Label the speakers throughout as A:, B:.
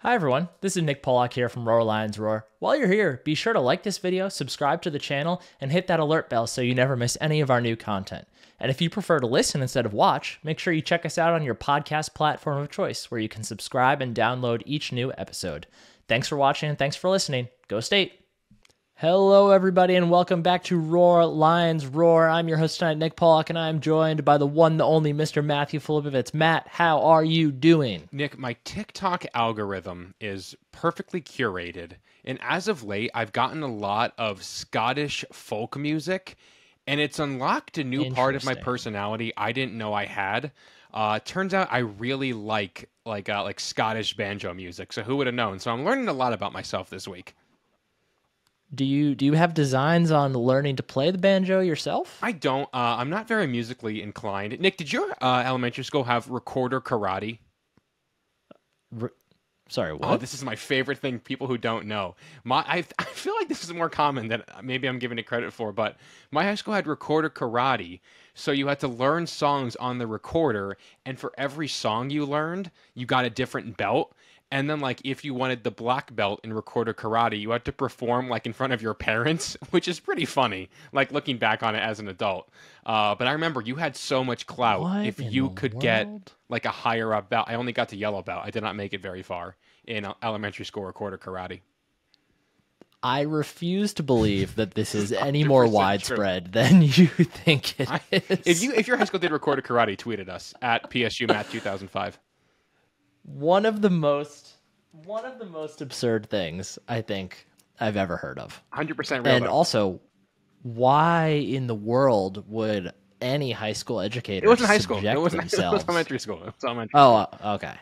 A: Hi everyone, this is Nick Pollock here from Roar Lions Roar. While you're here, be sure to like this video, subscribe to the channel, and hit that alert bell so you never miss any of our new content. And if you prefer to listen instead of watch, make sure you check us out on your podcast platform of choice where you can subscribe and download each new episode. Thanks for watching and thanks for listening. Go State! Hello everybody and welcome back to Roar Lions Roar. I'm your host tonight, Nick Pollock, and I'm joined by the one, the only Mr. Matthew Filippovitz. Matt, how are you doing?
B: Nick, my TikTok algorithm is perfectly curated, and as of late, I've gotten a lot of Scottish folk music, and it's unlocked a new part of my personality I didn't know I had. Turns out I really like Scottish banjo music, so who would have known? So I'm learning a lot about myself this week.
A: Do you have designs on learning to play the banjo yourself?
B: I don't. I'm not very musically inclined. Nick, did your elementary school have recorder karate?
A: Sorry, what?
B: Oh, this is my favorite thing. People who don't know, I feel like this is more common than maybe I'm giving it credit for. But my high school had recorder karate, so you had to learn songs on the recorder, and for every song you learned, you got a different belt. And then, like, if you wanted the black belt in recorder karate, you had to perform, like, in front of your parents, which is pretty funny, like, looking back on it as an adult. But I remember you had so much clout if you could get, like, a higher up belt. I only got to yellow belt. I did not make it very far in elementary school recorder karate.
A: I refuse to believe that this is any more widespread than you think it is.
B: If your high school did recorder karate, tweet at us at PSUMath2005.
A: One of the most absurd things I think I've ever heard of.
B: 100% real.
A: And also, why in the world would any high school educator?
B: It wasn't high school. It was elementary school. It was elementary.
A: Oh, okay.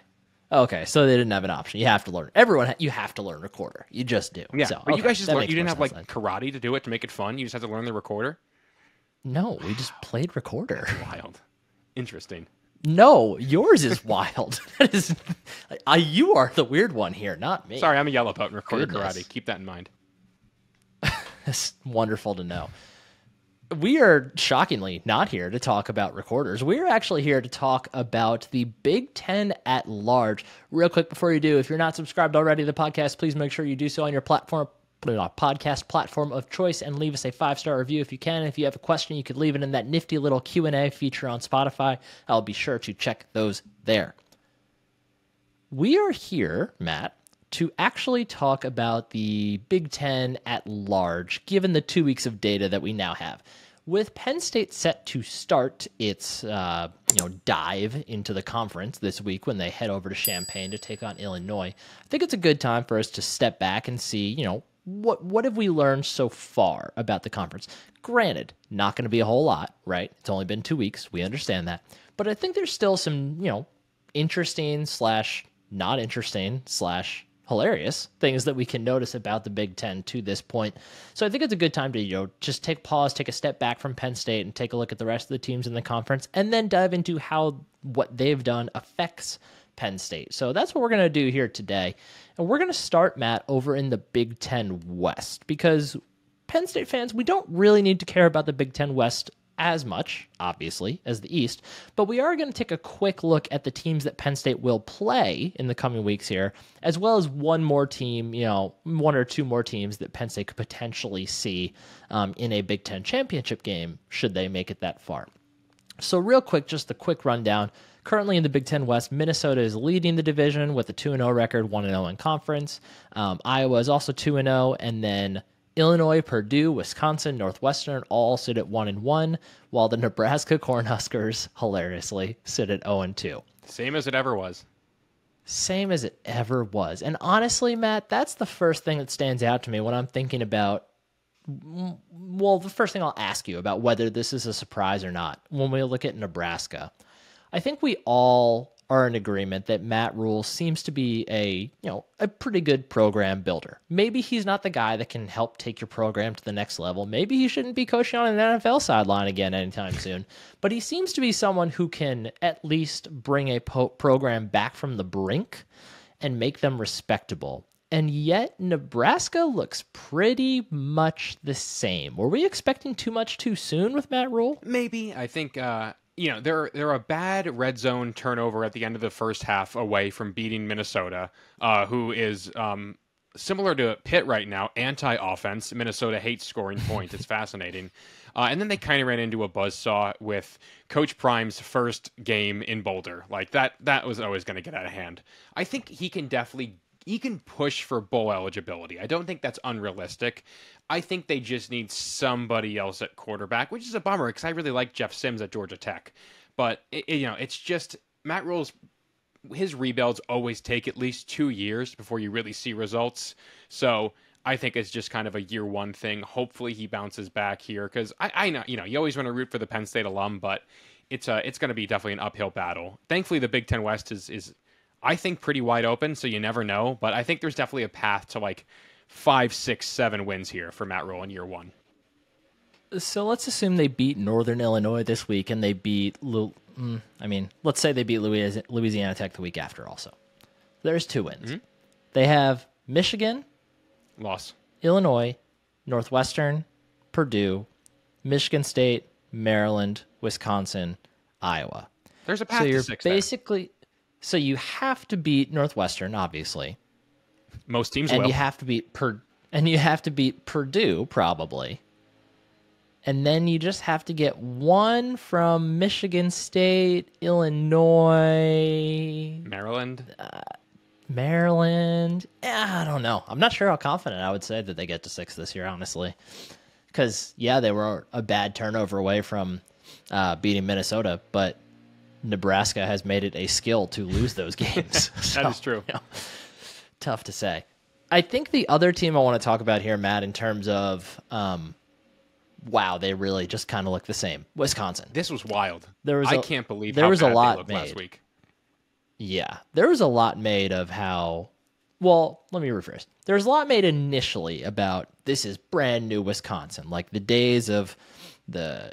A: Okay, so they didn't have an option. You have to learn. You have to learn recorder. You just do.
B: Yeah,
A: so,
B: but you guys just learned. You didn't have like
A: then.
B: karate to do it to make it fun. You just had to learn the recorder.
A: No, we just played recorder.
B: That's wild. Interesting.
A: No, yours is wild. That is, you are the weird one here, not me.
B: Sorry, I'm a yellow belt in recorder karate. Keep that in mind.
A: It's wonderful to know. We are shockingly not here to talk about recorders. We're actually here to talk about the Big Ten at large. Real quick before you do, if you're not subscribed already to the podcast, please make sure you do so on your platform. Put it on a podcast platform of choice and leave us a 5-star review if you can. If you have a question, you could leave it in that nifty little Q&A feature on Spotify. I'll be sure to check those there. We are here, Matt, to actually talk about the Big Ten at large, given the 2 weeks of data that we now have. With Penn State set to start its dive into the conference this week when they head over to Champaign to take on Illinois, I think it's a good time for us to step back and see, what have we learned so far about the conference? Granted, not going to be a whole lot, right? It's only been 2 weeks. We understand that. But I think there's still some, interesting / not interesting / hilarious things that we can notice about the Big Ten to this point. So I think it's a good time to, just take a pause, take a step back from Penn State and take a look at the rest of the teams in the conference and then dive into how what they've done affects Penn State. So that's what we're going to do here today. And we're going to start, Matt, over in the Big Ten West because Penn State fans, we don't really need to care about the Big Ten West as much, obviously, as the East, but we are going to take a quick look at the teams that Penn State will play in the coming weeks here, as well as one more team, one or two more teams that Penn State could potentially see in a Big Ten championship game should they make it that far. So real quick, just a quick rundown. Currently in the Big Ten West, Minnesota is leading the division with a 2-0 record, 1-0 in conference. Iowa is also 2-0, and then Illinois, Purdue, Wisconsin, Northwestern all sit at 1-1, while the Nebraska Cornhuskers, hilariously, sit at 0-2.
B: Same as it ever was.
A: Same as it ever was. And honestly, Matt, that's the first thing that stands out to me when I'm thinking about, the first thing I'll ask you about whether this is a surprise or not when we look at Nebraska. I think we all are in agreement that Matt Rule seems to be a pretty good program builder. Maybe he's not the guy that can help take your program to the next level. Maybe he shouldn't be coaching on an NFL sideline again anytime soon. But he seems to be someone who can at least bring a program back from the brink and make them respectable. And yet Nebraska looks pretty much the same. Were we expecting too much too soon with Matt Rule?
B: Maybe. I think they're a bad red zone turnover at the end of the first half away from beating Minnesota, who is similar to Pitt right now, anti-offense. Minnesota hates scoring points. It's fascinating. And then they kind of ran into a buzzsaw with Coach Prime's first game in Boulder. Like that was always going to get out of hand. I think he can push for bowl eligibility. I don't think that's unrealistic. I think they just need somebody else at quarterback, which is a bummer because I really like Jeff Sims at Georgia Tech. But it's just Matt Rule's his rebuilds always take at least 2 years before you really see results. So I think it's just kind of a year one thing. Hopefully he bounces back here because I know you always want to root for the Penn State alum, but it's going to be definitely an uphill battle. Thankfully, the Big Ten West is I think pretty wide open, so you never know. But I think there's definitely a path to like 5, 6, 7 wins here for Matt Rule in year one.
A: So let's assume they beat Northern Illinois this week, and they beat. Let's say they beat Louisiana Tech the week after. Also, there's 2 wins. Mm-hmm. They have Michigan,
B: loss,
A: Illinois, Northwestern, Purdue, Michigan State, Maryland, Wisconsin, Iowa.
B: There's a path to 6
A: basically. So you have to beat Northwestern, obviously.
B: Most teams
A: will.
B: And
A: you have to beat Purdue, probably. And then you just have to get one from Michigan State, Illinois, Maryland. I don't know. I'm not sure how confident I would say that they get to 6 this year, honestly. Because, they were a bad turnover away from beating Minnesota, but Nebraska has made it a skill to lose those games.
B: That is true.
A: Tough to say. I think the other team I want to talk about here, Matt, in terms of, they really just kind of look the same. Wisconsin.
B: This was wild. I can't believe how
A: bad
B: they looked last week.
A: Yeah. There was a lot made of how, well, let me rephrase. There was a lot made initially about this is brand new Wisconsin. Like the days of the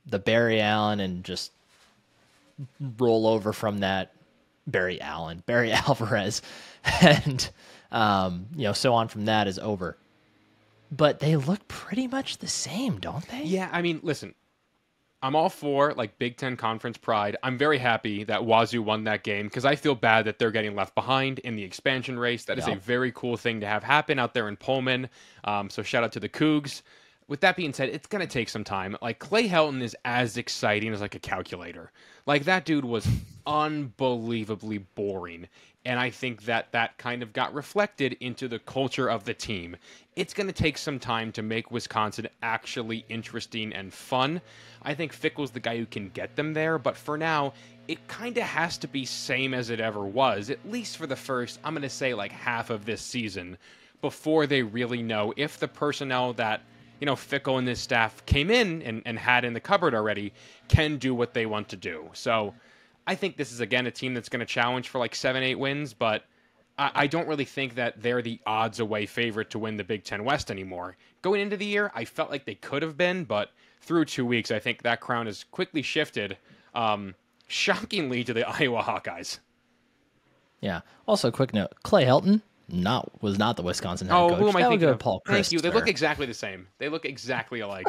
A: Barry Allen and just roll over from that Barry Alvarez, and so on from that is over. But they look pretty much the same, don't they?
B: Yeah, I mean, listen, I'm all for like Big Ten Conference pride. I'm very happy that Wazoo won that game because I feel bad that they're getting left behind in the expansion race. That is a very cool thing to have happen out there in Pullman. So shout out to the Cougs. With that being said, it's going to take some time. Like, Clay Helton is as exciting as, like, a calculator. Like, that dude was unbelievably boring. And I think that kind of got reflected into the culture of the team. It's going to take some time to make Wisconsin actually interesting and fun. I think Fickle's the guy who can get them there. But for now, it kind of has to be same as it ever was, at least for the first, I'm going to say, like, half of this season, before they really know if the personnel that Fickle and his staff came in and had in the cupboard already can do what they want to do. So I think this is, again, a team that's going to challenge for like 7, 8 wins, but I don't really think that they're the odds away favorite to win the Big Ten West anymore. Going into the year, I felt like they could have been, but through 2 weeks, I think that crown has quickly shifted, shockingly, to the Iowa Hawkeyes.
A: Yeah. Also, quick note, Clay Helton was not the Wisconsin head coach.
B: Who am I thinking of?
A: Paul Christopher.
B: Thank you. They look exactly the same. They look exactly alike.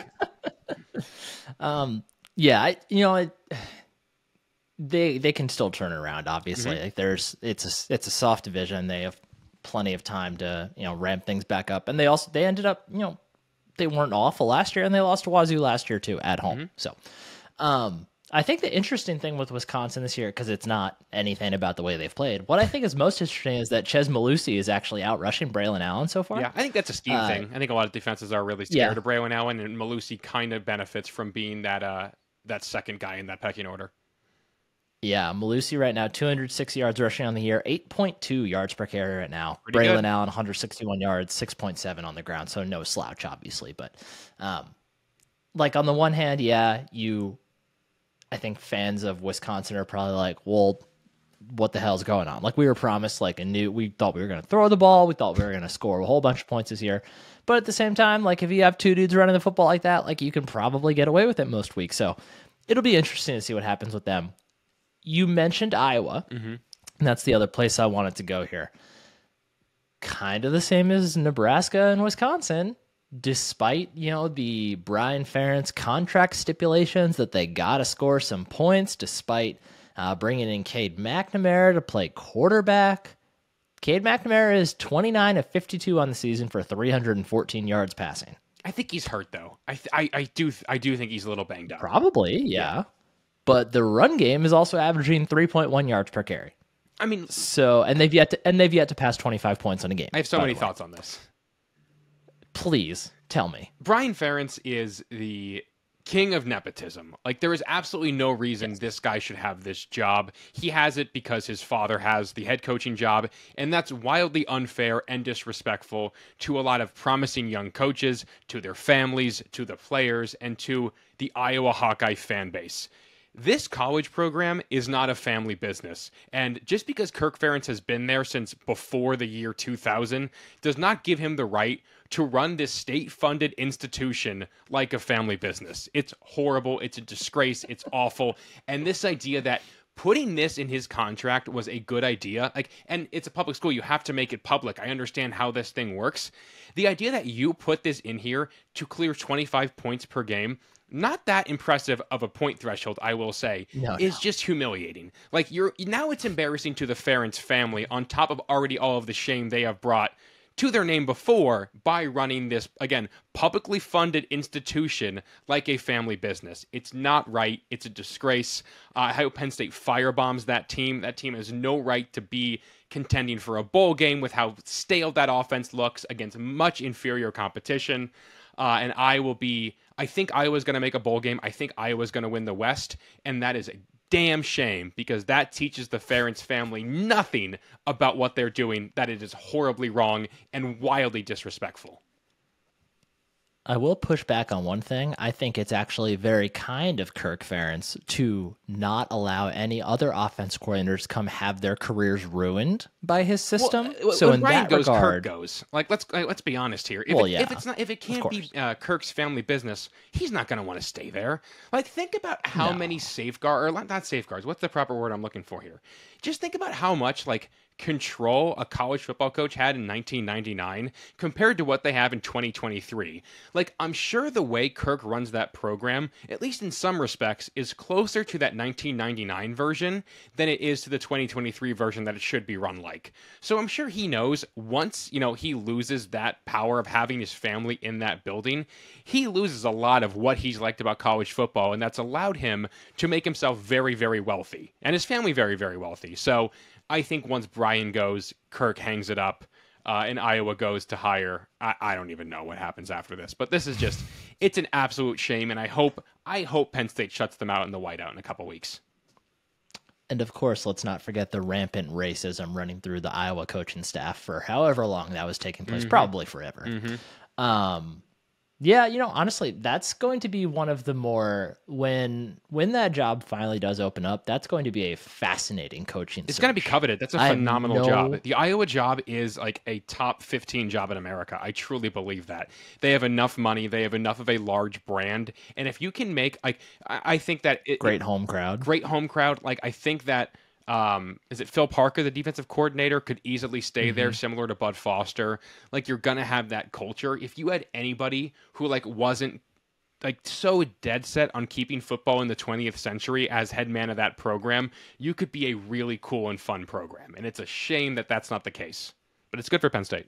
A: They can still turn it around. Obviously, like it's a soft division. They have plenty of time to ramp things back up, and they ended up they weren't awful last year, and they lost to Wazoo last year too at home. So. I think the interesting thing with Wisconsin this year, because it's not anything about the way they've played, what I think is most interesting is that Ches Malusi is actually out rushing Braylon Allen so far.
B: Yeah, I think that's a scheme thing. I think a lot of defenses are really scared of Braylon Allen, and Malusi kind of benefits from being that second guy in that pecking order.
A: Yeah, Malusi right now, 206 yards rushing on the year, 8.2 yards per carry right now.
B: Pretty
A: Braylon
B: good.
A: Allen, 161 yards, 6.7 on the ground, so no slouch, obviously. But like on the one hand, I think fans of Wisconsin are probably like, well, what the hell's going on? Like we were promised we thought we were going to throw the ball. We thought we were going to score a whole bunch of points this year. But at the same time, like if you have 2 dudes running the football like that, like you can probably get away with it most weeks. So it'll be interesting to see what happens with them. You mentioned Iowa, and that's the other place I wanted to go here. Kind of the same as Nebraska and Wisconsin. despite, the Brian Ferentz contract stipulations that they got to score some points, despite bringing in Cade McNamara to play quarterback. Cade McNamara is 29 of 52 on the season for 314 yards passing.
B: I think he's hurt though. I do think he's a little banged up.
A: Probably, yeah. But the run game is also averaging 3.1 yards per carry.
B: I mean,
A: so they've yet to pass 25 points in a game.
B: I have so many thoughts on this.
A: Please tell me.
B: Brian Ferentz is the king of nepotism. Like, there is absolutely no reason this guy should have this job. He has it because his father has the head coaching job, and that's wildly unfair and disrespectful to a lot of promising young coaches, to their families, to the players, and to the Iowa Hawkeye fan base. This college program is not a family business, and just because Kirk Ferentz has been there since before the year 2000 does not give him the right to run this state-funded institution like a family business. It's horrible, it's a disgrace, it's awful, and this idea that putting this in his contract was a good idea, and it's a public school, you have to make it public. I understand how this thing works. The idea that you put this in here to clear 25 points per game, not that impressive of a point threshold, I will say, is just humiliating. Like, now it's embarrassing to the Ferentz family on top of already all of the shame they have brought to their name before by running this, again, publicly funded institution like a family business. It's not right. It's a disgrace. I hope Penn State firebombs that team. That team has no right to be contending for a bowl game with how stale that offense looks against much inferior competition. And I think Iowa's going to make a bowl game. I think Iowa's going to win the West. And that is a damn shame, because that teaches the Ferentz family nothing about what they're doing, that it is horribly wrong and wildly disrespectful.
A: I will push back on one thing. I think it's actually very kind of Kirk Ferentz to not allow any other offense coordinators come have their careers ruined by his system.
B: Well,
A: so
B: when
A: in
B: Brian
A: that
B: goes,
A: regard,
B: Kirk goes. Like, let's be honest here. If it can't be Kirk's family business, he's not going to want to stay there. Like, think about how many not safeguards. What's the proper word I'm looking for here? Just think about how much control a college football coach had in 1999 compared to what they have in 2023. Like, I'm sure the way Kirk runs that program, at least in some respects, is closer to that 1999 version than it is to the 2023 version that it should be run like. So I'm sure he knows once, he loses that power of having his family in that building, he loses a lot of what he's liked about college football, and that's allowed him to make himself very, very wealthy, and his family very, very wealthy. So I think once Brian goes, Kirk hangs it up, and Iowa goes to hire. I don't even know what happens after this, but this is it's an absolute shame, and I hope Penn State shuts them out in the whiteout in a couple weeks.
A: And of course, let's not forget the rampant racism running through the Iowa coaching staff for however long that was taking place, probably forever. Yeah, honestly, that's going to be one of the more, when that job finally does open up, that's going to be a fascinating coaching
B: It's
A: search.
B: going to be coveted. That's a phenomenal job. The Iowa job is like a top 15 job in America. I truly believe that. They have enough money. They have enough of a large brand. And if you can make, I think that...
A: Great home crowd.
B: Like, I think that... is it Phil Parker, the defensive coordinator, could easily stay there, similar to Bud Foster. Like, you're gonna have that culture. If you had anybody who wasn't so dead set on keeping football in the 20th century as head man of that program, you could be a really cool and fun program. And it's a shame that that's not the case, but it's good for Penn State.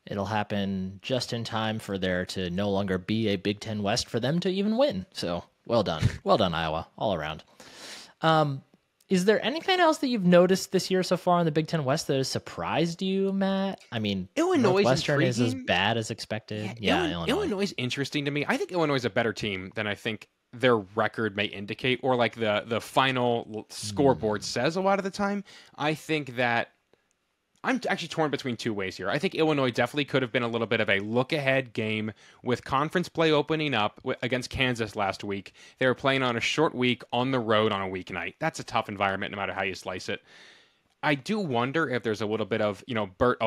A: It'll happen just in time for there to no longer be a Big Ten West for them to even win. So well done, Iowa, all around. Is there anything else that you've noticed this year so far in the Big Ten West that has surprised you, Matt? I mean,
B: Illinois
A: Northwestern is as bad as expected. Yeah,
B: Illinois is interesting to me. I think Illinois is a better team than I think their record may indicate, or the final scoreboard says a lot of the time. I think that I'm actually torn between two ways here. I think Illinois definitely could have been a little bit of a look-ahead game with conference play opening up against Kansas last week. They were playing on a short week on the road on a weeknight. That's a tough environment no matter how you slice it. I do wonder if there's a little bit of, Brett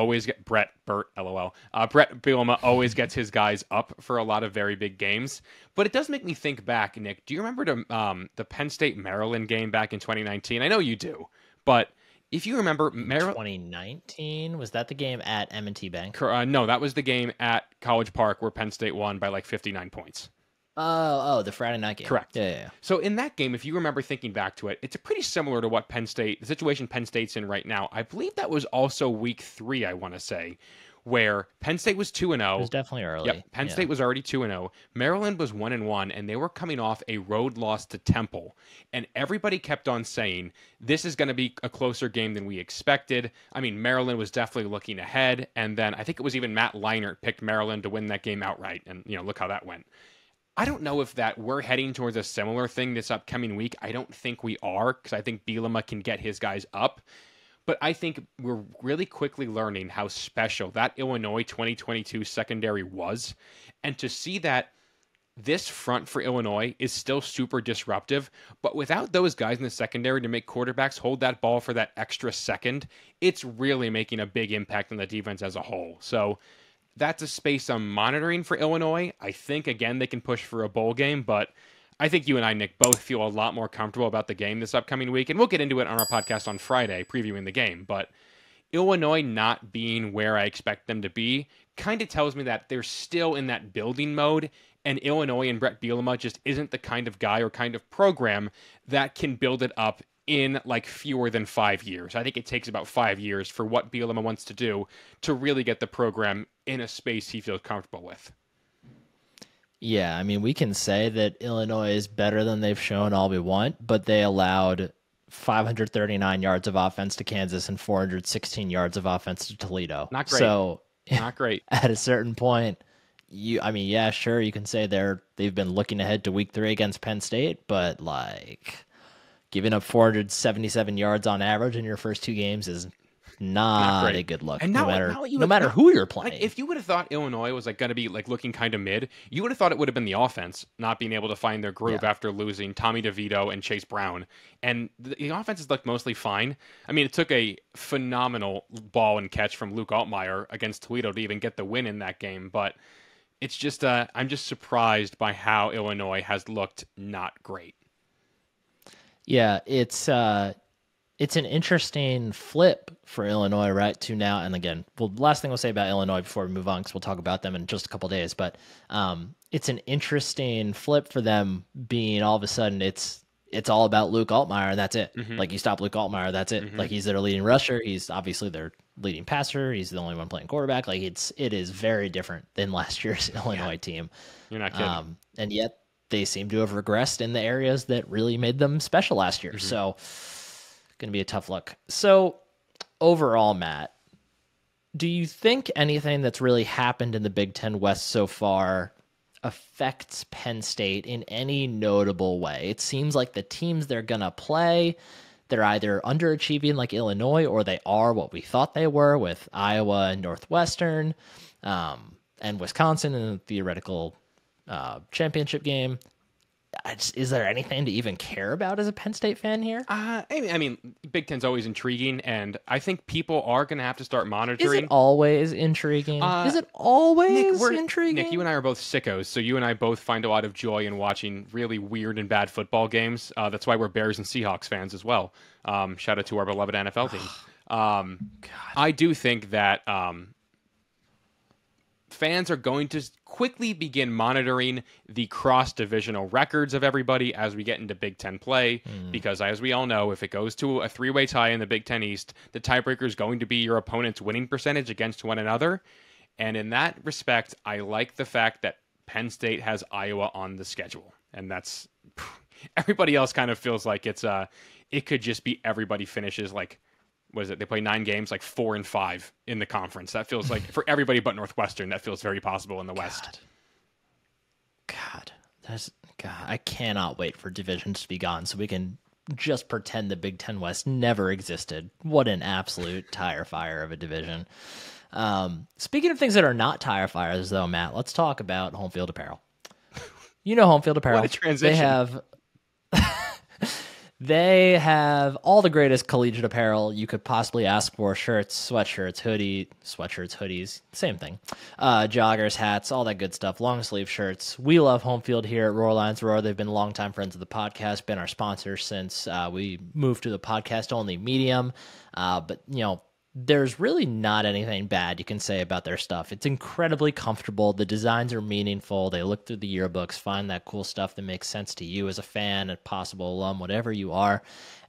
B: Bielema always gets his guys up for a lot of very big games. But it does make me think back, Nick. Do you remember the Penn State-Maryland game back in 2019? I know you do, but If you remember, Maryland.
A: 2019, was that the game at M&T Bank?
B: No, that was the game at College Park where Penn State won by like 59 points.
A: Oh, the Friday night game.
B: Correct.
A: Yeah.
B: So in that game, if you remember thinking back to it, it's pretty similar to what the situation Penn State's in right now. I believe that was also week 3, I want to say, where Penn State was 2-0.
A: It was definitely early.
B: Yep, Penn State was already 2-0. Maryland was 1-1, and they were coming off a road loss to Temple. And everybody kept on saying, this is going to be a closer game than we expected. I mean, Maryland was definitely looking ahead, and then I think it was even Matt Leinart picked Maryland to win that game outright, and look how that went. I don't know if that we're heading towards a similar thing this upcoming week. I don't think we are, because I think Bielema can get his guys up. But I think we're really quickly learning how special that Illinois 2022 secondary was. And to see that this front for Illinois is still super disruptive, but without those guys in the secondary to make quarterbacks hold that ball for that extra second, it's really making a big impact on the defense as a whole. So that's a space I'm monitoring for Illinois. I think, again, they can push for a bowl game, but I think you and I, Nick, both feel a lot more comfortable about the game this upcoming week, and we'll get into it on our podcast on Friday, previewing the game. But Illinois not being where I expect them to be kind of tells me that they're still in that building mode, and Illinois and Brett Bielema just isn't the kind of guy or kind of program that can build it up in like fewer than 5 years. I think it takes about 5 years for what Bielema wants to do to really get the program in a space he feels comfortable with.
A: Yeah, I mean, we can say that Illinois is better than they've shown all we want, but they allowed 539 yards of offense to Kansas and 416 yards of offense to Toledo.
B: Not great.
A: So,
B: not great.
A: At a certain point, yeah, sure, you can say they've been looking ahead to week 3 against Penn State, but like giving up 477 yards on average in your first 2 games is not a good look. And no matter who you're playing.
B: Like, if you would have thought Illinois was like going to be like looking kind of mid, you would have thought it would have been the offense not being able to find their groove after losing Tommy DeVito and Chase Brown. And the offense has looked mostly fine. I mean, it took a phenomenal ball and catch from Luke Altmaier against Toledo to even get the win in that game. But it's just I'm just surprised by how Illinois has looked not great.
A: Yeah, it's an interesting flip for Illinois right to now. And again, the last thing we'll say about Illinois before we move on, because we'll talk about them in just a couple days. But it's an interesting flip for them being all of a sudden it's all about Luke Altmaier and that's it. Mm-hmm. Like you stop Luke Altmaier, that's it. Mm-hmm. Like he's their leading rusher. He's obviously their leading passer. He's the only one playing quarterback. Like it is very different than last year's Illinois team.
B: You're not kidding.
A: And yet they seem to have regressed in the areas that really made them special last year. Mm-hmm. So going to be a tough look. So overall, Matt, do you think anything that's really happened in the Big Ten West so far affects Penn State in any notable way? It seems like the teams they're going to play, they're either underachieving like Illinois or they are what we thought they were with Iowa and Northwestern and Wisconsin in the theoretical championship game. Is there anything to even care about as a Penn State fan here?
B: I mean, Big Ten's always intriguing, and I think people are going to have to start monitoring.
A: Is it always intriguing? Is it always intriguing?
B: Nick, you and I are both sickos, so you and I both find a lot of joy in watching really weird and bad football games. That's why we're Bears and Seahawks fans as well. Shout out to our beloved NFL team. I do think that fans are going to quickly begin monitoring the cross-divisional records of everybody as we get into Big Ten play, because as we all know, if it goes to a 3-way tie in the Big Ten East, the tiebreaker is going to be your opponent's winning percentage against one another. And in that respect, I like the fact that Penn State has Iowa on the schedule. And that's everybody else kind of feels like it could just be everybody finishes like, what is it? They play 9 games, like 4-5 in the conference. That feels like for everybody but Northwestern, that feels very possible in the West.
A: God, I cannot wait for divisions to be gone so we can just pretend the Big Ten West never existed. What an absolute tire fire of a division. Speaking of things that are not tire fires, though, Matt, let's talk about Home Field Apparel. You know Home Field Apparel.
B: What a transition.
A: They have all the greatest collegiate apparel you could possibly ask for: shirts, sweatshirts, hoodies, same thing. Joggers, hats, all that good stuff, long sleeve shirts. We love Home Field here at Roar Lions Roar. They've been longtime friends of the podcast, been our sponsors since we moved to the podcast only medium. But, there's really not anything bad you can say about their stuff. It's incredibly comfortable. The designs are meaningful. They look through the yearbooks, find that cool stuff that makes sense to you as a fan, a possible alum, whatever you are.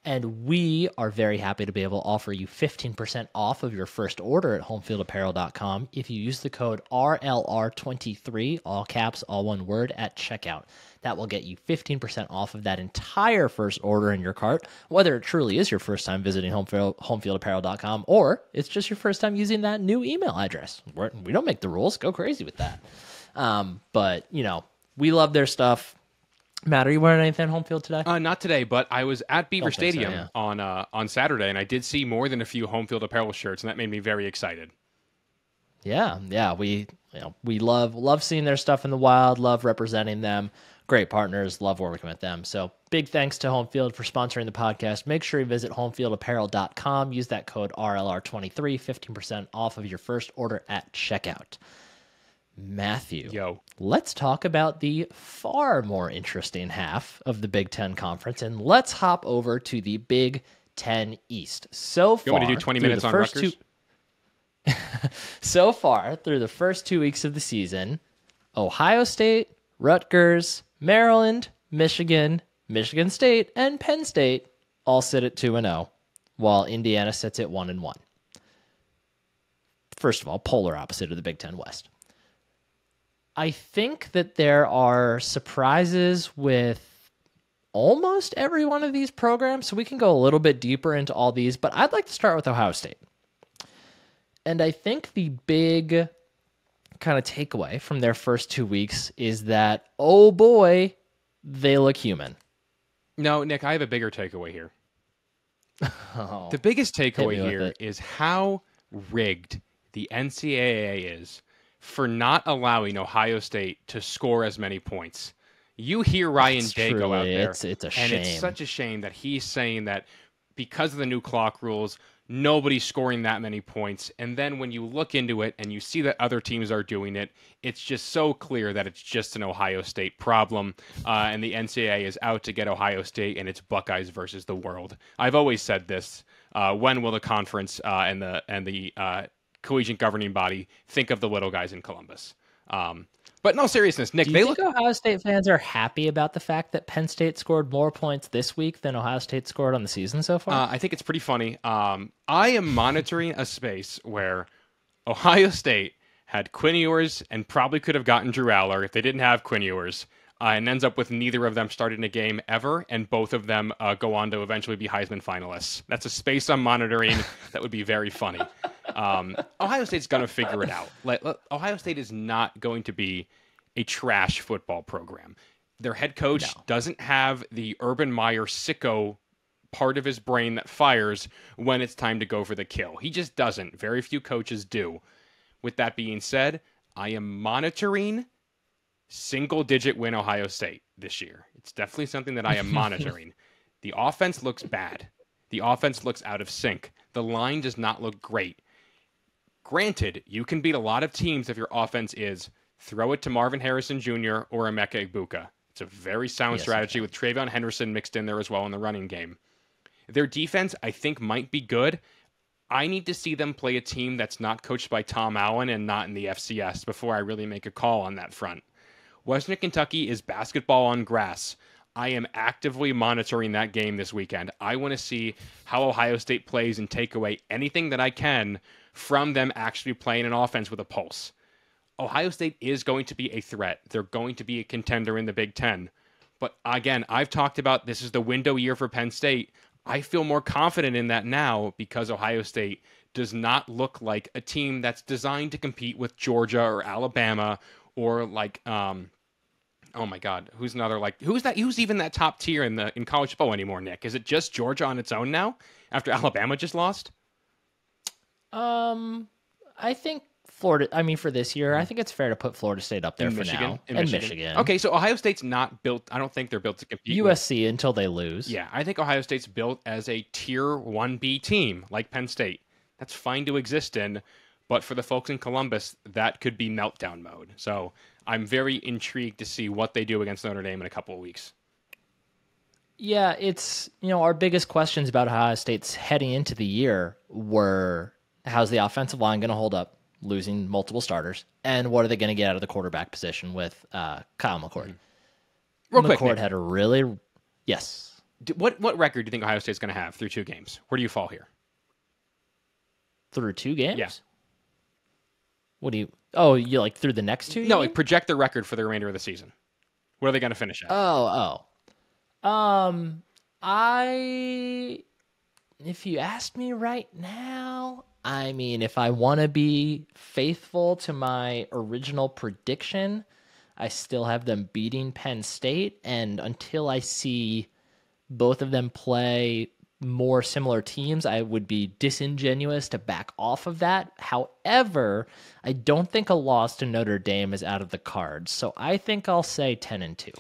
A: And we are very happy to be able to offer you 15% off of your first order at homefieldapparel.com if you use the code RLR23, all caps, all one word, at checkout. That will get you 15% off of that entire first order in your cart, whether it truly is your first time visiting homefieldapparel.com or it's just your first time using that new email address. We don't make the rules. Go crazy with that. But, we love their stuff. Matt, are you wearing anything home field today?
B: Not today, but I was at Beaver Stadium on Saturday, and I did see more than a few home field apparel shirts, and that made me very excited.
A: Yeah, we love seeing their stuff in the wild, love representing them. Great partners, love working with them. So big thanks to Home Field for sponsoring the podcast. Make sure you visit homefieldapparel.com. Use that code RLR23, 15% off of your first order at checkout. Matthew, let's talk about the far more interesting half of the Big Ten Conference, and let's hop over to the Big Ten East. So far,
B: you want to do 20 minutes on Rutgers?
A: So far, through the first 2 weeks of the season, Ohio State, Rutgers, Maryland, Michigan, Michigan State, and Penn State all sit at 2-0, while Indiana sits at 1-1. First of all, polar opposite of the Big Ten West. I think that there are surprises with almost every one of these programs, so we can go a little bit deeper into all these, but I'd like to start with Ohio State. And I think the big kind of takeaway from their first 2 weeks is that, oh boy, they look human.
B: No, Nick, I have a bigger takeaway here. The biggest takeaway here is how rigged the NCAA is for not allowing Ohio State to score as many points. You hear Ryan Day go out there,
A: it's a
B: and
A: shame.
B: It's such a shame that he's saying that because of the new clock rules, nobody's scoring that many points. And then when you look into it and you see that other teams are doing it, it's just so clear that it's just an Ohio State problem. And the NCAA is out to get Ohio State, and it's Buckeyes versus the world. I've always said this. When will the conference and the collegiate governing body think of the little guys in Columbus? But in all seriousness, Nick,
A: do you think Ohio State fans are happy about the fact that Penn State scored more points this week than Ohio State scored on the season so far?
B: I think it's pretty funny. I am monitoring a space where Ohio State had Quinn Ewers and probably could have gotten Drew Aller if they didn't have Quinn Ewers, and ends up with neither of them starting a game ever, and both of them go on to eventually be Heisman finalists. That's a space I'm monitoring. That would be very funny. Ohio State's going to figure it out. Ohio State is not going to be a trash football program. Their head coach doesn't have the Urban Meyer sicko part of his brain that fires when it's time to go for the kill. He just doesn't. Very few coaches do. With that being said, I am monitoring single-digit win Ohio State this year. It's definitely something that I am monitoring. The offense looks bad. The offense looks out of sync. The line does not look great. Granted, you can beat a lot of teams if your offense is throw it to Marvin Harrison Jr. or Emeka Egbuka. It's a very sound strategy with Travion Henderson mixed in there as well in the running game. Their defense, I think, might be good. I need to see them play a team that's not coached by Tom Allen and not in the FCS before I really make a call on that front. Western Kentucky is basketball on grass. I am actively monitoring that game this weekend. I want to see how Ohio State plays and take away anything that I can from them actually playing an offense with a pulse. Ohio State is going to be a threat. They're going to be a contender in the Big Ten. But again, I've talked about this is the window year for Penn State. I feel more confident in that now because Ohio State does not look like a team that's designed to compete with Georgia or Alabama or like, oh my God, who's even that top tier in college football anymore, Nick? Is it just Georgia on its own now after Alabama just lost?
A: I think Florida. I mean, for this year, I think it's fair to put Florida State up there
B: In
A: for
B: Michigan.
A: now.
B: In
A: And
B: Michigan. Okay, so Ohio State's not built. I don't think they're built to compete with.
A: USC until they lose.
B: Yeah, I think Ohio State's built as a tier 1B team, like Penn State. That's fine to exist in, but for the folks in Columbus, that could be meltdown mode. So I'm very intrigued to see what they do against Notre Dame in a couple of weeks.
A: Yeah, it's, our biggest questions about Ohio State's heading into the year were, how's the offensive line going to hold up, losing multiple starters, and what are they going to get out of the quarterback position with Kyle McCord?
B: Real quick,
A: McCord
B: Nick,
A: had a really, yes.
B: what record do you think Ohio State's going to have through 2 games? Where do you fall here?
A: Through 2 games?
B: Yeah.
A: What do you like through the next 2?
B: No, like project the record for the remainder of the season. What are they going to finish at?
A: If you asked me right now, I mean, if I want to be faithful to my original prediction, I still have them beating Penn State, and until I see both of them play more similar teams, I would be disingenuous to back off of that. However, I don't think a loss to Notre Dame is out of the cards, so I think I'll say 10-2.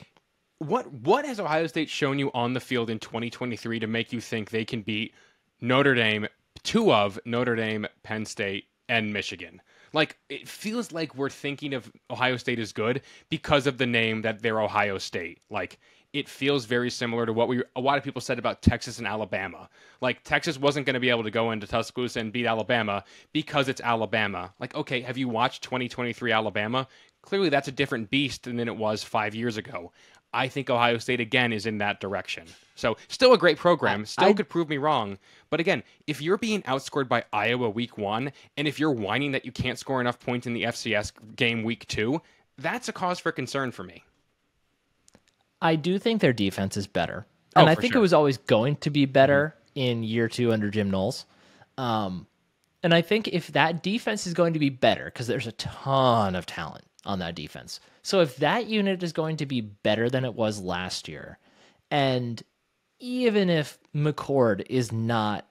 B: What has Ohio State shown you on the field in 2023 to make you think they can beat Notre Dame, 2 of Notre Dame, Penn State, and Michigan? Like, it feels like we're thinking of Ohio State as good because of the name that they're Ohio State. Like, it feels very similar to what a lot of people said about Texas and Alabama. Like, Texas wasn't going to be able to go into Tuscaloosa and beat Alabama because it's Alabama. Like, okay, have you watched 2023 Alabama? Clearly that's a different beast than it was 5 years ago. I think Ohio State, again, is in that direction. So, still a great program. Still could prove me wrong. But again, if you're being outscored by Iowa week 1, and if you're whining that you can't score enough points in the FCS game week 2, that's a cause for concern for me.
A: I do think their defense is better. And I think it was always going to be better in year 2 under Jim Knowles. And I think if that defense is going to be better, because there's a ton of talent on that defense. So if that unit is going to be better than it was last year, and even if McCord is not,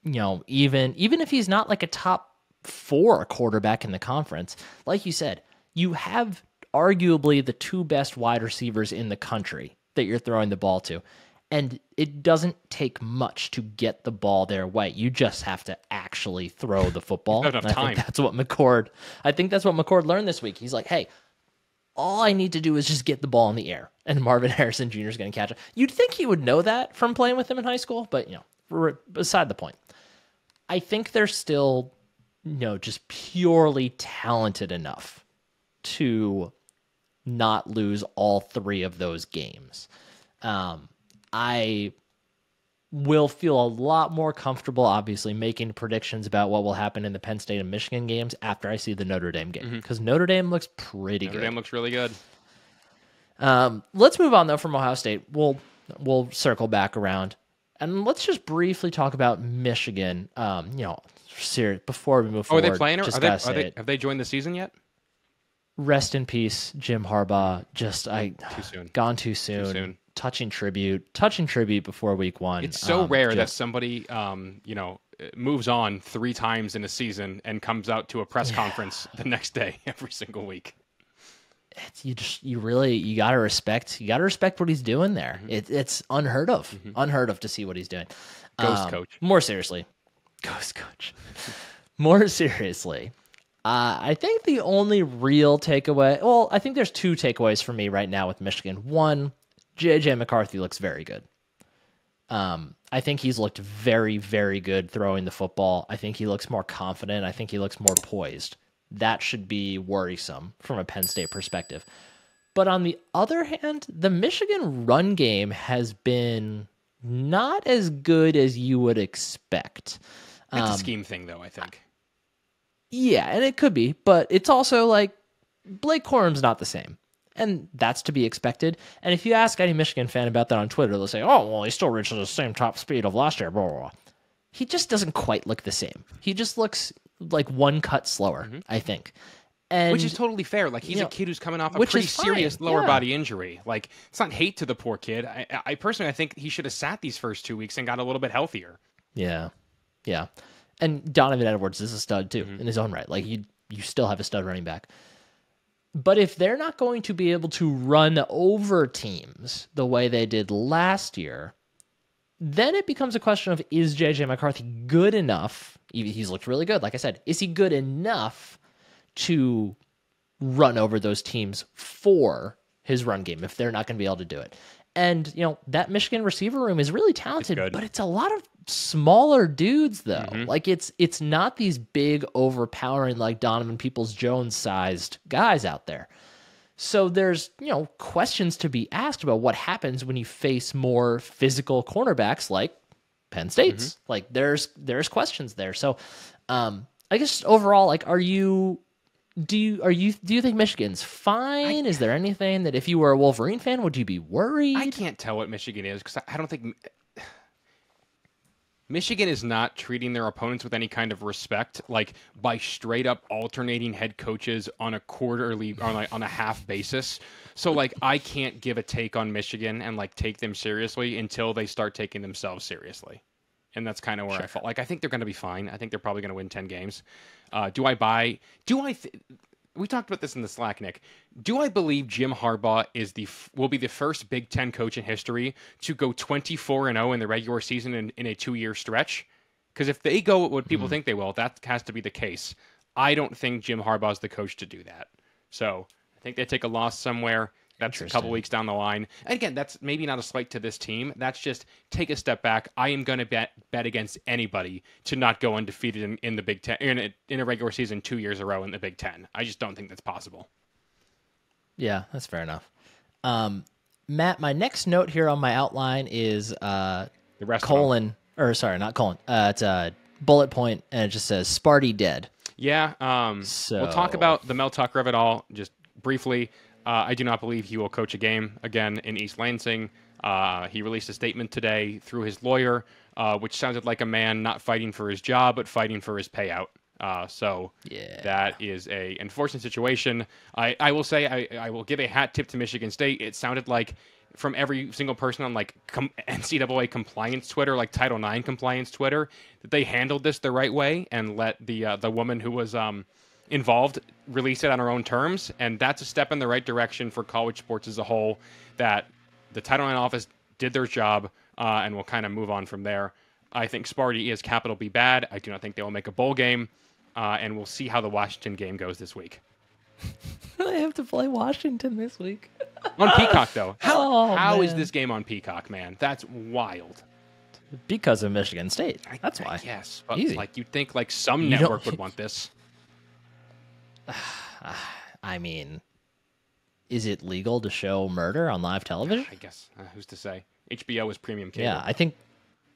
A: even if he's not like a top 4 quarterback in the conference, like you said, you have arguably the 2 best wide receivers in the country that you're throwing the ball to. And it doesn't take much to get the ball their way. You just have to actually throw the football.
B: Not enough time.
A: I think that's what McCord learned this week. He's like, hey, all I need to do is just get the ball in the air, and Marvin Harrison Jr. is going to catch it. You'd think he would know that from playing with him in high school, but beside the point. I think they're still, just purely talented enough to not lose all 3 of those games. I will feel a lot more comfortable, obviously, making predictions about what will happen in the Penn State and Michigan games after I see the Notre Dame game, because Notre Dame looks pretty good.
B: Notre Dame looks really good.
A: Let's move on, though, from Ohio State. We'll circle back around, and let's just briefly talk about Michigan. Before we move forward.
B: Are they playing?
A: Have
B: they joined the season yet?
A: Rest in peace, Jim Harbaugh.
B: Too soon.
A: Gone too soon. Touching tribute before week 1.
B: It's so rare that somebody, moves on 3 times in a season and comes out to a press conference the next day every single week.
A: You gotta respect what he's doing there. It's unheard of, unheard of to see what he's doing.
B: Ghost coach.
A: More seriously, More seriously. I think the only real takeaway, I think there's 2 takeaways for me right now with Michigan. One, J.J. McCarthy looks very good. I think he's looked very, very good throwing the football. I think he looks more confident. I think he looks more poised. That should be worrisome from a Penn State perspective. But on the other hand, the Michigan run game has been not as good as you would expect.
B: It's a scheme thing, though, I think.
A: Yeah, and it could be, but it's also like Blake Corum's not the same. And that's to be expected. And if you ask any Michigan fan about that on Twitter, they'll say, he still reaches the same top speed of last year, blah, blah, blah. He just doesn't quite look the same. He just looks like 1 cut slower, I think. And
B: which is totally fair. Like, he's a kid who's coming off a pretty serious lower body injury. Like, it's not hate to the poor kid. I personally, I think he should have sat these first 2 weeks and got a little bit healthier.
A: Yeah. And Donovan Edwards is a stud too in his own right. Like you still have a stud running back. But if they're not going to be able to run over teams the way they did last year, then it becomes a question of, is J.J. McCarthy good enough? He's looked really good. Like I said, is he good enough to run over those teams for his run game if they're not going to be able to do it? And, that Michigan receiver room is really talented, but it's a lot of smaller dudes, though. Like, it's not these big, overpowering, like Donovan Peoples-Jones sized guys out there. So there's, questions to be asked about what happens when you face more physical cornerbacks like Penn State's. Like, there's questions there. So, I guess overall, like, do you think Michigan's fine? Is there anything that if you were a Wolverine fan, would you be worried?
B: I can't tell what Michigan is because I don't think Michigan is not treating their opponents with any kind of respect, like by straight up alternating head coaches on a quarterly, on a half basis. So like I can't give a take on Michigan and like take them seriously until they start taking themselves seriously. And that's kind of where I fall. Like, I think they're going to be fine. I think they're probably going to win 10 games. We talked about this in the Slack, Nick. Do I believe Jim Harbaugh will be the first Big Ten coach in history to go 24-0 in the regular season in a 2-year stretch? Because if they go what people think they will, that has to be the case. I don't think Jim Harbaugh is the coach to do that. So I think they take a loss somewhere. That's a couple weeks down the line. And again, that's maybe not a slight to this team. That's just take a step back. I am going to bet against anybody to not go undefeated in the Big Ten in a regular season 2 years in a row in the Big Ten. I just don't think that's possible.
A: Yeah, that's fair enough. Matt, my next note here on my outline is
B: the rest
A: colon, or sorry, not colon. It's a bullet point, and it just says Sparty dead.
B: Yeah. We'll talk about the Mel Tucker of it all just briefly. I do not believe he will coach a game again in East Lansing. He released a statement today through his lawyer, which sounded like a man not fighting for his job, but fighting for his payout. That is a unfortunate situation. I will say I will give a hat tip to Michigan State. It sounded like from every single person on like NCAA compliance Twitter, like Title IX compliance Twitter, that they handled this the right way and let the woman who was involved release it on her own terms, and that's a step in the right direction for college sports as a whole, that the Title IX office did their job, and we'll kind of move on from there. I think Sparty is capital B bad. I do not think they will make a bowl game, and we'll see how the Washington game goes this week.
A: They have to play Washington this week.
B: On Peacock, though. How is this game on Peacock, man? That's wild.
A: Because of Michigan State. That's why.
B: Yes, but
A: easy.
B: Like you'd think like some network would want this.
A: I mean, is it legal to show murder on live television?
B: I guess. Who's to say? HBO is premium cable.
A: Yeah,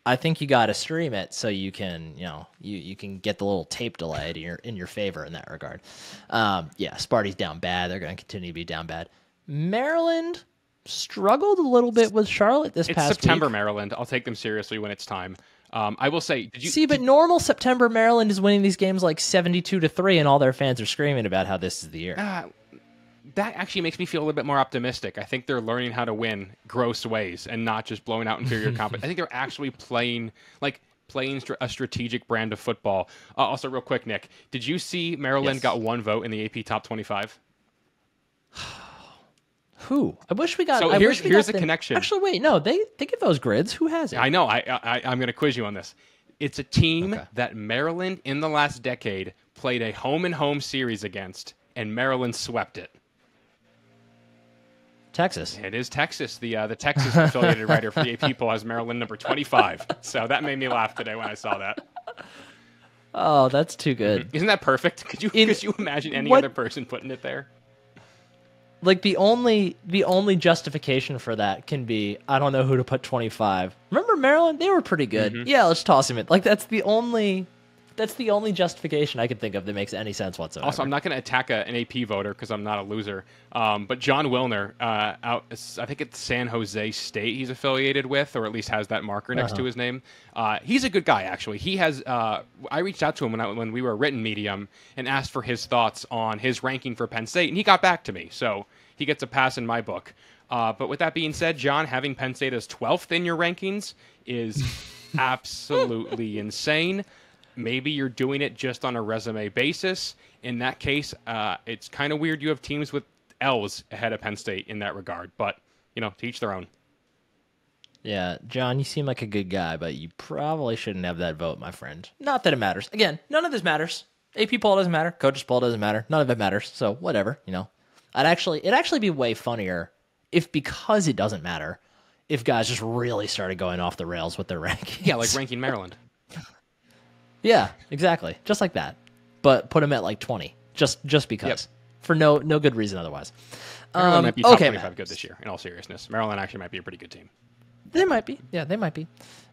A: I think you got to stream it so you can, you can get the little tape delay in your favor in that regard. Sparty's down bad. They're going to continue to be down bad. Maryland struggled a little bit with Charlotte this past week.
B: It's September, Maryland. I'll take them seriously when it's time. I will say,
A: but normal September Maryland is winning these games like 72-3, and all their fans are screaming about how this is the year.
B: That actually makes me feel a little bit more optimistic. I think they're learning how to win gross ways and not just blowing out inferior competition. I think they're actually playing a strategic brand of football. Also, real quick, Nick, did you see Maryland got one vote in the AP Top 25?
A: Who? I wish we got.
B: So here's the connection.
A: Actually, wait, no, they get those grids. Who has it?
B: I know. I'm going to quiz you on this. It's a team that Maryland in the last decade played a home-and-home series against, and Maryland swept it.
A: Texas.
B: It is Texas. The Texas affiliated writer for the AP poll has Maryland number 25. So that made me laugh today when I saw that.
A: Oh, that's too good.
B: Isn't that perfect? Could you imagine any other person putting it there?
A: Like the only justification for that can be, I don't know who to put 25. Remember Maryland? They were pretty good. Yeah, let's toss him in. Like that's the only justification I can think of that makes any sense whatsoever.
B: Also, I'm not going to attack an AP voter because I'm not a loser. But John Wilner, I think it's San Jose State he's affiliated with, or at least has that marker next to his name. He's a good guy, actually. He has. I reached out to him when we were a written medium and asked for his thoughts on his ranking for Penn State, and he got back to me. So he gets a pass in my book. But with that being said, John, having Penn State as 12th in your rankings is absolutely insane. maybe you're doing it just on a resume basis. In that case, it's kind of weird you have teams with L's ahead of Penn State in that regard. But, to each their own.
A: Yeah, John, you seem like a good guy, but you probably shouldn't have that vote, my friend. Not that it matters. Again, none of this matters. AP poll doesn't matter. Coaches poll doesn't matter. None of it matters. So whatever, It'd actually be way funnier if, because it doesn't matter, if guys just really started going off the rails with their rankings.
B: Yeah, like ranking Maryland.
A: Yeah, exactly. Just like that. But put them at like 20. Just because. Yep. For no good reason otherwise.
B: Maryland might be top 25 good this year, in all seriousness. Maryland actually might be a pretty good team.
A: They might be. Yeah, they might be.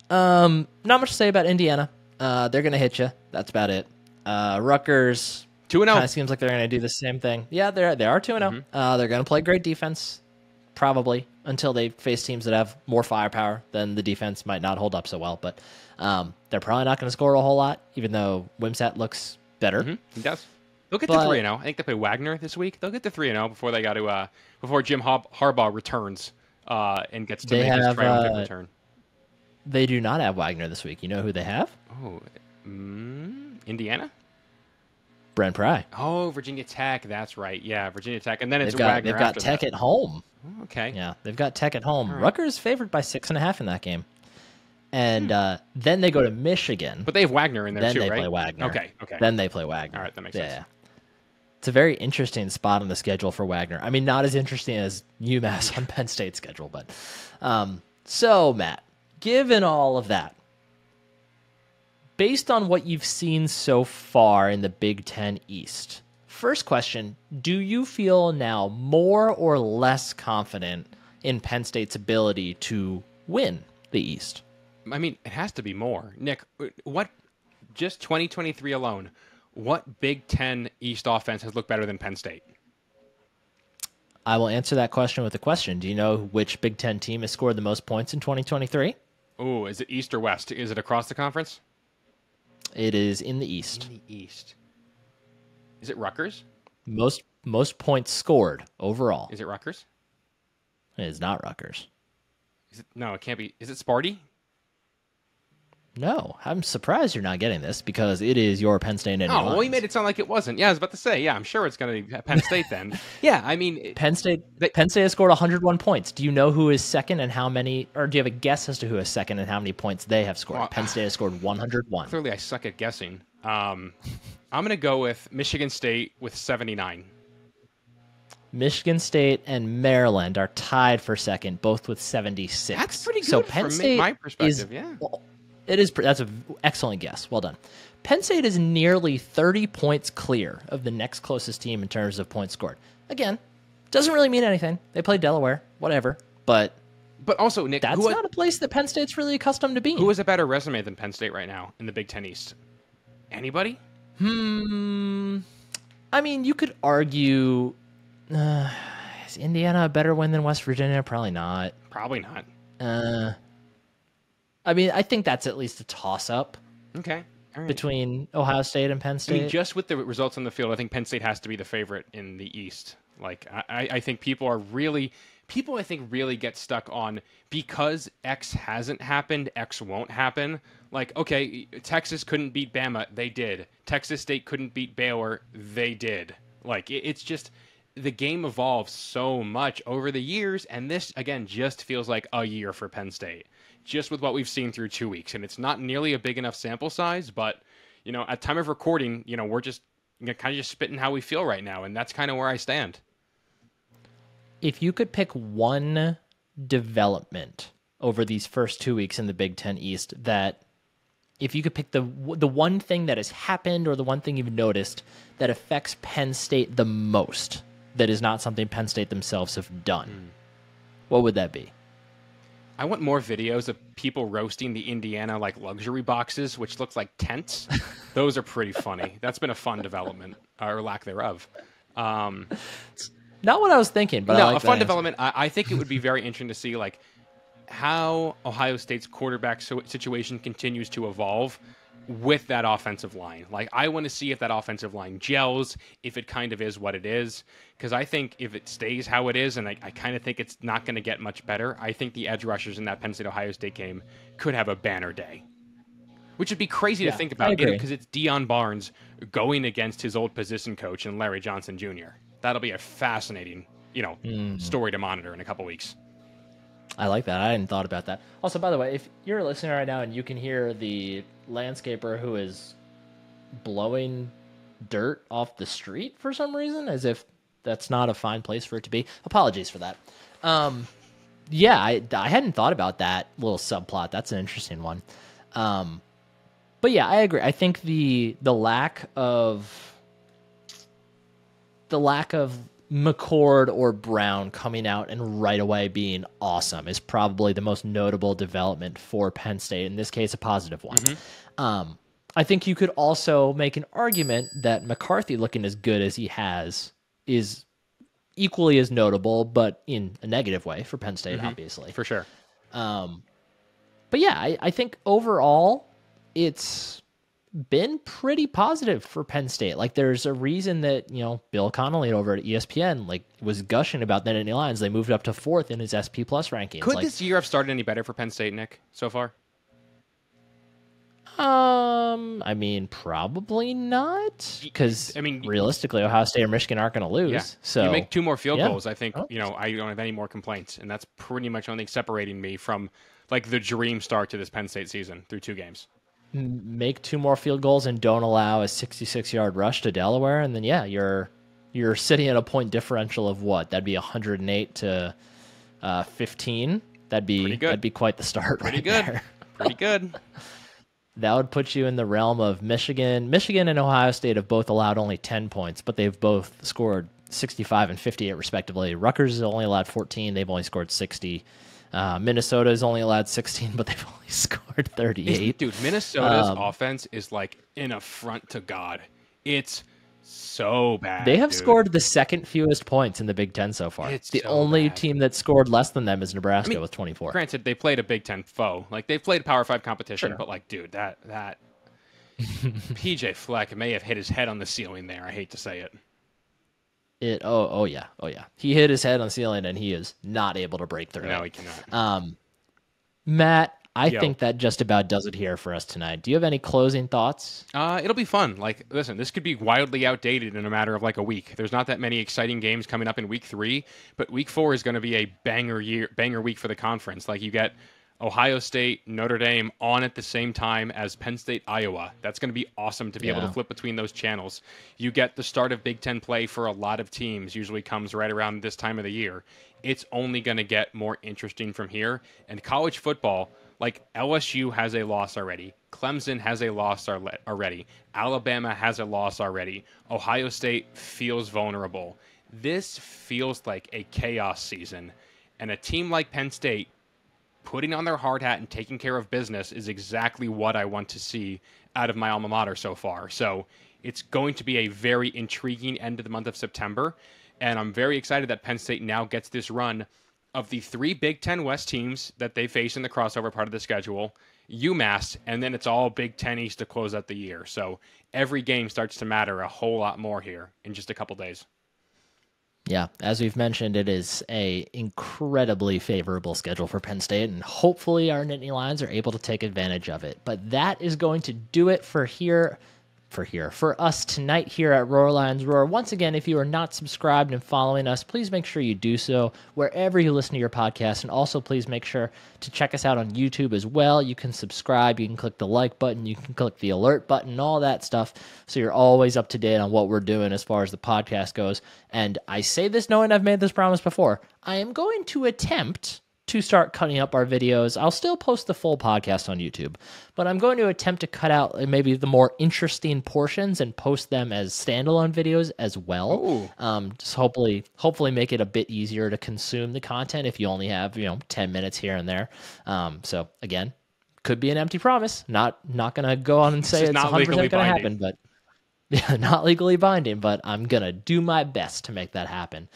A: Not much to say about Indiana. They're going to hit you. That's about it. Rutgers
B: 2-0.
A: Kind of seems like they're going to do the same thing. Yeah, they are 2-0. Mm-hmm. They're going to play great defense, probably, until they face teams that have more firepower. Then the defense might not hold up so well. But they're probably not going to score a whole lot, even though Wimsatt looks better.
B: Mm-hmm. He does. They'll get to 3-0. I think they play Wagner this week. They'll get to 3-0 before they got to before Jim Harbaugh returns and gets to make his triumphant return.
A: They do not have Wagner this week. You know who they have?
B: Oh, Indiana?
A: Brent Pry.
B: Oh, Virginia Tech. That's right. Yeah, Virginia Tech. And then it's
A: Wagner.
B: Wagner.
A: They've got Tech at home.
B: Oh, okay.
A: Yeah, they've got Tech at home.
B: Right.
A: Rutgers favored by 6.5 in that game. And then they go to Michigan.
B: But they have Wagner in there
A: then
B: too,
A: they
B: right?
A: play Wagner.
B: Okay.
A: Then they play Wagner.
B: All right, that makes sense.
A: Yeah. It's a very interesting spot on the schedule for Wagner. I mean, not as interesting as UMass on Penn State's schedule, but so Matt, given all of that, based on what you've seen so far in the Big Ten East, first question, do you feel now more or less confident in Penn State's ability to win the East?
B: I mean, it has to be more. Nick, what, just 2023 alone, what Big Ten East offense has looked better than Penn State?
A: I will answer that question with a question. Do you know which Big Ten team has scored the most points in 2023?
B: Oh, is it East or West? Is it across the conference?
A: It is in the East.
B: In the East. Is it Rutgers?
A: Most points scored overall.
B: Is it Rutgers?
A: It is not Rutgers.
B: No, it can't be. Is it Sparty?
A: No, I'm surprised you're not getting this because it is your Penn State.
B: Oh, well, he made it sound like it wasn't. Yeah, I was about to say, I'm sure it's going to be Penn State then. Yeah, I mean...
A: Penn State has scored 101 points. Do you know who is second and how many, or do you have a guess as to who is second and how many points they have scored? Well, Penn State has scored 101.
B: Clearly, I suck at guessing. I'm going to go with Michigan State with 79.
A: Michigan State and Maryland are tied for second, both with 76.
B: That's pretty good
A: so Penn State
B: my perspective, yeah.
A: Well, that's an excellent guess. Well done. Penn State is nearly 30 points clear of the next closest team in terms of points scored. Again, doesn't really mean anything. They play Delaware, whatever. But
B: also, Nick,
A: that's not a place that Penn State's really accustomed to being.
B: Who has a better resume than Penn State right now in the Big Ten East? Anybody?
A: I mean, you could argue, is Indiana a better win than West Virginia? Probably not.
B: Probably not.
A: I mean, I think that's at least a toss-up.
B: Okay. All right.
A: Between Ohio State and Penn State.
B: I mean, just with the results on the field, I think Penn State has to be the favorite in the East. Like, I think people I think really get stuck on because X hasn't happened, X won't happen. Like, okay, Texas couldn't beat Bama, they did. Texas State couldn't beat Baylor, they did. Like, it's just the game evolves so much over the years, and this, again, just feels like a year for Penn State. Just with what we've seen through 2 weeks. And it's not nearly a big enough sample size, but, at time of recording, we're just kind of just spitting how we feel right now, and that's kind of where I stand.
A: If you could pick one development over these first 2 weeks in the Big Ten East that, if you could pick the one thing that has happened or the one thing you've noticed that affects Penn State the most, that is not something Penn State themselves have done, what would that be?
B: I want more videos of people roasting the Indiana luxury boxes, which looks like tents. Those are pretty funny. That's been a fun development, or lack thereof.
A: Not what I was thinking, but
B: no, a fun development. I think it would be very interesting to see how Ohio State's quarterback situation continues to evolve with that offensive line. I want to see if that offensive line gels, if it kind of is what it is. Because I think if it stays how it is, and I kind of think it's not going to get much better, I think the edge rushers in that Penn State-Ohio State game could have a banner day. which would be crazy to think about, because it's Deion Barnes going against his old position coach and Larry Johnson Jr. That'll be a fascinating, story to monitor in a couple weeks.
A: I like that. I hadn't thought about that. Also, by the way, if you're listening right now and you can hear the landscaper who is blowing dirt off the street for some reason, as if that's not a fine place for it to be, apologies for that. Yeah, I hadn't thought about that little subplot. That's an interesting one. But yeah, I agree. I think the lack of McCord or Brown coming out and right away being awesome is probably the most notable development for Penn State. In this case, a positive one. Mm-hmm. I think you could also make an argument that McCarthy looking as good as he has is equally as notable, but in a negative way for Penn State, obviously.
B: For sure.
A: But yeah, I think overall it's been pretty positive for Penn State. Like, there's a reason that, Bill Connolly over at ESPN, was gushing about the Nittany Lions. They moved up to 4th in his SP Plus rankings.
B: Could this year have started any better for Penn State, Nick, so far?
A: I mean, probably not, because realistically, Ohio State and Michigan aren't going to lose.
B: Yeah.
A: So
B: you make 2 more field goals, I think. I don't have any more complaints, and that's pretty much the only thing separating me from the dream start to this Penn State season through 2 games.
A: Make 2 more field goals and don't allow a 66-yard rush to Delaware, and then you're sitting at a point differential of what? That'd be 108 to 15. That'd be quite the start.
B: Pretty good.
A: There.
B: Pretty good.
A: That would put you in the realm of Michigan. Michigan and Ohio State have both allowed only 10 points, but they've both scored 65 and 58 respectively. Rutgers has only allowed 14. They've only scored 60. Minnesota has only allowed 16, but they've only scored 38.
B: Dude, Minnesota's offense is like an affront to God. It's so bad.
A: They have scored the second fewest points in the Big Ten so far.
B: It's
A: the
B: so
A: only
B: bad.
A: team that scored less than them is Nebraska with 24.
B: Granted, they played a Big Ten foe. They've played Power 5 competition, but dude, that PJ Fleck may have hit his head on the ceiling there. I hate to say it.
A: Oh yeah. He hit his head on the ceiling and he is not able to break through.
B: No, he cannot.
A: Matt, I think that just about does it here for us tonight. Do you have any closing thoughts?
B: It'll be fun. Listen, this could be wildly outdated in a matter of a week. There's not that many exciting games coming up in week 3, but week 4 is going to be a banger week for the conference. You get Ohio State, Notre Dame on at the same time as Penn State, Iowa. That's going to be awesome to be able to flip between those channels. You get the start of Big Ten play for a lot of teams, usually comes right around this time of the year. It's only going to get more interesting from here. And college football, LSU has a loss already. Clemson has a loss already. Alabama has a loss already. Ohio State feels vulnerable. This feels like a chaos season. And a team like Penn State putting on their hard hat and taking care of business is exactly what I want to see out of my alma mater so far. So it's going to be a very intriguing end of the month of September. And I'm very excited that Penn State now gets this run of the 3 Big Ten West teams that they face in the crossover part of the schedule, UMass, and then it's all Big Ten East to close out the year. So every game starts to matter a whole lot more here in just a couple days.
A: Yeah, as we've mentioned, it is a incredibly favorable schedule for Penn State, and hopefully our Nittany Lions are able to take advantage of it. But that is going to do it for us tonight here at Roar Lions Roar. Once again, if you are not subscribed and following us, please make sure you do so wherever you listen to your podcast, and also please make sure to check us out on YouTube as well. You can subscribe, you can click the like button, you can click the alert button, all that stuff, so you're always up to date on what we're doing as far as the podcast goes. And I say this knowing I've made this promise before. I am going to attempt to start cutting up our videos. I'll still post the full podcast on YouTube, but I'm going to attempt to cut out maybe the more interesting portions and post them as standalone videos as well. Just hopefully make it a bit easier to consume the content if you only have 10 minutes here and there. So again, could be an empty promise. Not gonna go on and say it's 100% gonna happen, but not legally binding. But I'm gonna do my best to make that happen.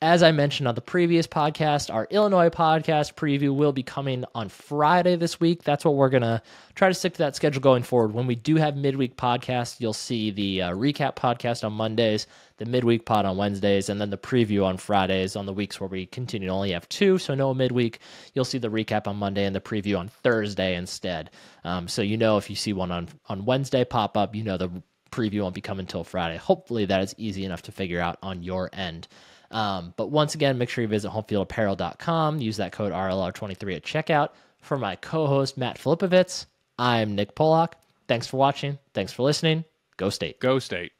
A: As I mentioned on the previous podcast, our Illinois podcast preview will be coming on Friday this week. That's what we're going to try to stick to that schedule going forward. When we do have midweek podcasts, you'll see the recap podcast on Mondays, the midweek pod on Wednesdays, and then the preview on Fridays on the weeks where we continue to only have 2, so no midweek. You'll see the recap on Monday and the preview on Thursday instead. So if you see one on Wednesday pop up, the preview won't be coming until Friday. Hopefully that is easy enough to figure out on your end. But once again, make sure you visit homefieldapparel.com. Use that code RLR23 at checkout. For my co-host, Matt Filipovitz, I'm Nick Polak. Thanks for watching. Thanks for listening. Go State.
B: Go State.